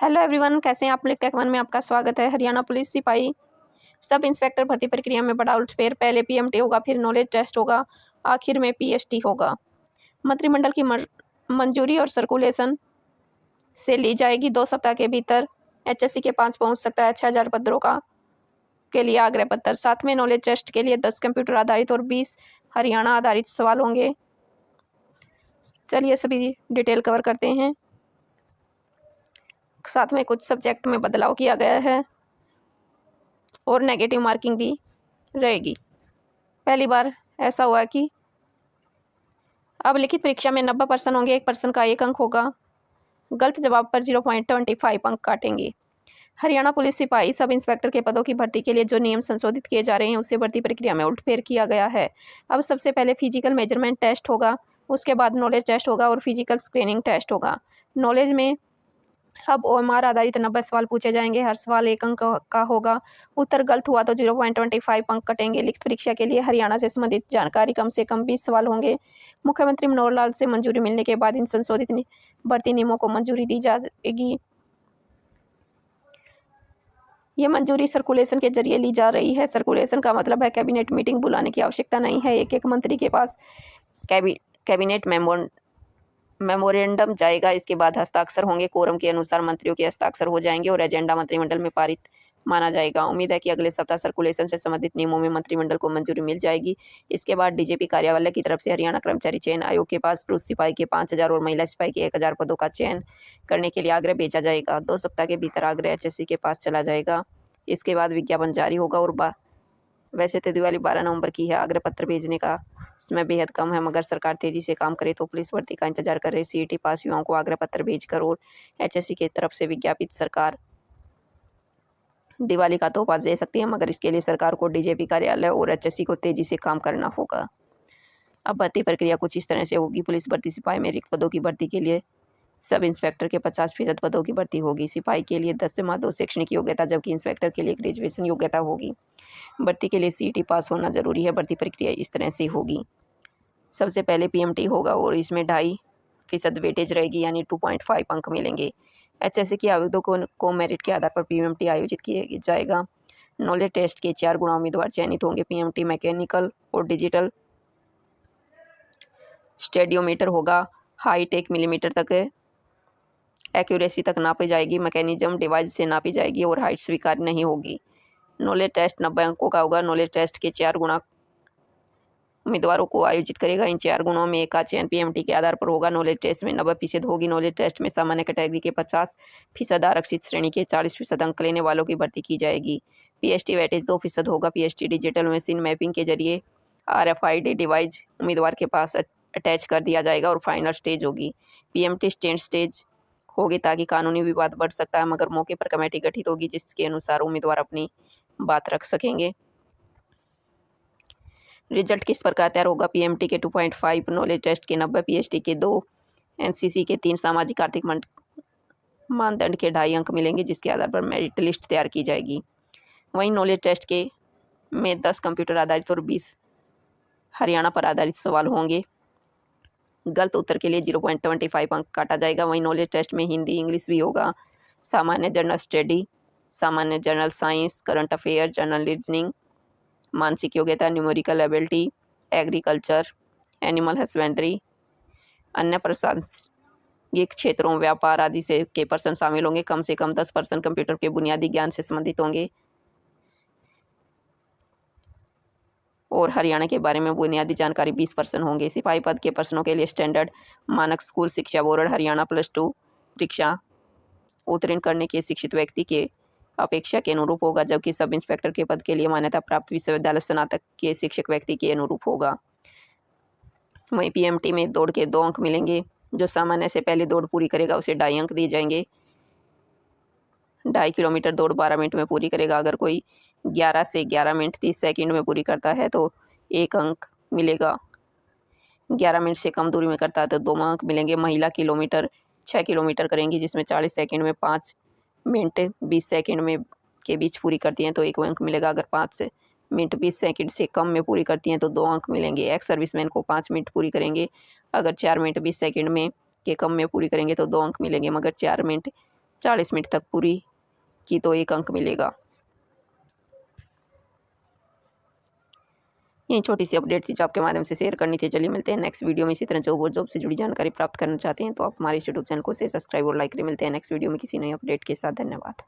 Hello everyone, कैसे हैं आप? टेक वन में आपका स्वागत है। हरियाणा पुलिस सिपाही सब इंस्पेक्टर भर्ती प्रक्रिया में बड़ा उलटफेर। पहले पीएमटी होगा, फिर नॉलेज टेस्ट होगा, आखिर में पीएसटी होगा। मंत्रिमंडल की मंजूरी और सर्कुलेशन से ली जाएगी 2 सप्ताह के भीतर। एचएससी के 5 पहुंच सकता है 6000 पदों का के लिए आग्रह पत्र। साथ में नॉलेज टेस्ट के लिए 10 कंप्यूटर आधारित और 20 हरियाणा आधारित सवाल होंगे। चलिए सभी डिटेल कवर करते हैं। साथ में कुछ सब्जेक्ट में बदलाव किया गया है और नेगेटिव मार्किंग भी रहेगी। पहली बार ऐसा हुआ कि अब लिखित परीक्षा में 90% होंगे, 1% का 1 अंक होगा। गलत जवाब पर 0.25 अंक काटेंगे। हरियाणा पुलिस सिपाही सब इंस्पेक्टर के पदों की भर्ती के लिए जो नियम संशोधित किए जा रहे हैं उससे भर्ती प्रक्रिया में उलटफेर किया गया है। अब सबसे पहले फिजिकल मेजरमेंट टेस्ट होगा, उसके बाद नॉलेज टेस्ट होगा और फिजिकल स्क्रीनिंग टेस्ट होगा। नॉलेज में अब ओएमआर आधारित 90 सवाल पूछे जाएंगे। हर सवाल 1 अंक का होगा। उत्तर गलत हुआ तो 0.25 अंक कटेंगे। लिखित परीक्षा के लिए हरियाणा से संबंधित जानकारी कम से कम 20 सवाल होंगे। मुख्यमंत्री मनोहर लाल से मंजूरी मिलने के बाद इन संशोधित भर्ती नियमों को मंजूरी दी जाएगी। ये मंजूरी सर्कुलेशन के जरिए ली जा रही है। सर्कुलेशन का मतलब है कैबिनेट मीटिंग बुलाने की आवश्यकता नहीं है। एक मंत्री के पास कैबिनेट मेमोरेंडम जाएगा। इसके बाद हस्ताक्षर होंगे। कोरम के अनुसार मंत्रियों के हस्ताक्षर हो जाएंगे और एजेंडा मंत्रिमंडल में पारित माना जाएगा। उम्मीद है कि अगले सप्ताह सर्कुलेशन से संबंधित नियमों में मंत्रिमंडल को मंजूरी मिल जाएगी। इसके बाद डीजीपी कार्यालय की तरफ से हरियाणा कर्मचारी चयन आयोग के पास पुरुष सिपाही के 5000 और महिला सिपाही के 1000 पदों का चयन करने के लिए आग्रह भेजा जाएगा। 2 सप्ताह के भीतर आग्रह एचएससी के पास चला जाएगा। इसके बाद विज्ञापन जारी होगा और वैसे तो दिवाली 12 नवंबर की है। आग्रह पत्र भेजने का समय बेहद कम है, मगर सरकार तेजी से काम करे तो पुलिस भर्ती का इंतजार कर रहे सीईटी पास युवाओं को आग्रह पत्र भेजकर और एचएससी की तरफ से विज्ञापित सरकार दिवाली का तोहफा दे सकती है, मगर इसके लिए सरकार को डीजीपी कार्यालय और एचएससी को तेजी से काम करना होगा। अब भर्ती प्रक्रिया कुछ इस तरह से होगी। पुलिस भर्ती सिपाही में रिक्त पदों की भर्ती के लिए सब इंस्पेक्टर के 50% पदों की भर्ती होगी। सिपाही के लिए 10/2 शैक्षणिक योग्यता, जबकि इंस्पेक्टर के लिए ग्रेजुएशन योग्यता होगी। भर्ती के लिए सीईटी पास होना जरूरी है। भर्ती प्रक्रिया इस तरह से होगी। सबसे पहले पीएमटी होगा और इसमें 2.5% वेटेज रहेगी, यानी 2.5 अंक मिलेंगे। एचएससी के आवेदकों को मेरिट के आधार पर पीएमटी आयोजित किया जाएगा। नॉलेज टेस्ट के 4 गुणा उम्मीदवार चयनित होंगे। पीएमटी मैकेनिकल और डिजिटल स्टेडियोमीटर होगा। हाइट 1 मिलीमीटर तक एक्यूरेसी तक नापी जाएगी। मैकेनिज्म डिवाइस से नापी जाएगी और हाइट स्वीकार नहीं होगी। नॉलेज टेस्ट 90 अंकों का होगा। नॉलेज टेस्ट के 4 गुणा उम्मीदवारों को आयोजित करेगा। इन 4 गुणों में एक का चयन पीएमटी के आधार पर होगा। नॉलेज टेस्ट में 90% होगी। नॉलेज टेस्ट में सामान्य कैटेगरी के 50%, आरक्षित श्रेणी के 40% अंक लेने वालों की भर्ती की जाएगी। पीएसटी वेटेज 2% होगा। पीएसटी डिजिटल मशीन मैपिंग के जरिए RFID डिवाइस उम्मीदवार के पास अटैच कर दिया जाएगा और फाइनल स्टेज होगी। पीएमटी स्टैंड स्टेज होगी ताकि कानूनी विवाद बढ़ सकता है, मगर मौके पर कमेटी गठित होगी जिसके अनुसार उम्मीदवार अपनी बात रख सकेंगे। रिजल्ट किस प्रकार तैयार होगा? पीएमटी के 2.5, नॉलेज टेस्ट के 90, पीएसटी के 2, एनसीसी के 3, सामाजिक आर्थिक मानदंड के 2.5 अंक मिलेंगे, जिसके आधार पर मेरिट लिस्ट तैयार की जाएगी। वहीं नॉलेज टेस्ट के में 10 कंप्यूटर आधारित और 20 हरियाणा पर आधारित सवाल होंगे। गलत उत्तर के लिए 0.25 अंक काटा जाएगा। वहीं नॉलेज टेस्ट में हिंदी इंग्लिश भी होगा। सामान्य जनरल स्टडी, सामान्य general science, current affair, general reasoning, मानसिक योग्यता, numerical ability, agriculture, animal husbandry, अन्य प्रासंगिक क्षेत्रों, व्यापार आदि से के पर्सन शामिल होंगे। कम से कम 10% कंप्यूटर के बुनियादी ज्ञान से संबंधित होंगे और हरियाणा के बारे में बुनियादी जानकारी 20% होंगे। सिपाही पद के प्रश्नों के लिए स्टैंडर्ड मानक स्कूल शिक्षा बोर्ड हरियाणा +2 परीक्षा उत्तीर्ण करने के शिक्षित व्यक्ति के अपेक्षा के अनुरूप होगा, जबकि सब इंस्पेक्टर के पद के लिए मान्यता प्राप्त विश्वविद्यालय स्नातक के शिक्षक व्यक्ति के अनुरूप होगा। वहीं पीएमटी में दौड़ के 2 अंक मिलेंगे। जो सामान्य से पहले दौड़ पूरी करेगा उसे 2.5 अंक दिए जाएंगे। 2.5 किलोमीटर दौड़ 12 मिनट में पूरी करेगा। अगर कोई 11 से 11 मिनट 30 सेकंड में पूरी करता है तो 1 अंक मिलेगा। 11 मिनट से कम दूरी में करता है तो 2 अंक मिलेंगे। महिला किलोमीटर 6 किलोमीटर करेंगी, जिसमें 40 सेकंड में 5 मिनट 20 सेकंड में के बीच पूरी करती हैं तो 1 अंक मिलेगा। अगर 5 मिनट 20 सेकंड से कम में पूरी करती हैं तो 2 अंक मिलेंगे। एक्स सर्विसमैन को 5 मिनट पूरी करेंगे। अगर 4 मिनट 20 सेकंड में के कम में पूरी करेंगे तो 2 अंक मिलेंगे, मगर 4 मिनट 40 मिनट तक पूरी की तो 1 अंक मिलेगा। ये छोटी सी अपडेट थी जो आपके माध्यम से शेयर करनी थी। चलिए मिलते हैं नेक्स्ट वीडियो में। इसी तरह जॉब से जुड़ी जानकारी प्राप्त करना चाहते हैं तो आप हमारे यूट्यूब चैनल को से सब्सक्राइब और लाइक करें। मिलते हैं नेक्स्ट वीडियो में किसी नई अपडेट के साथ। धन्यवाद।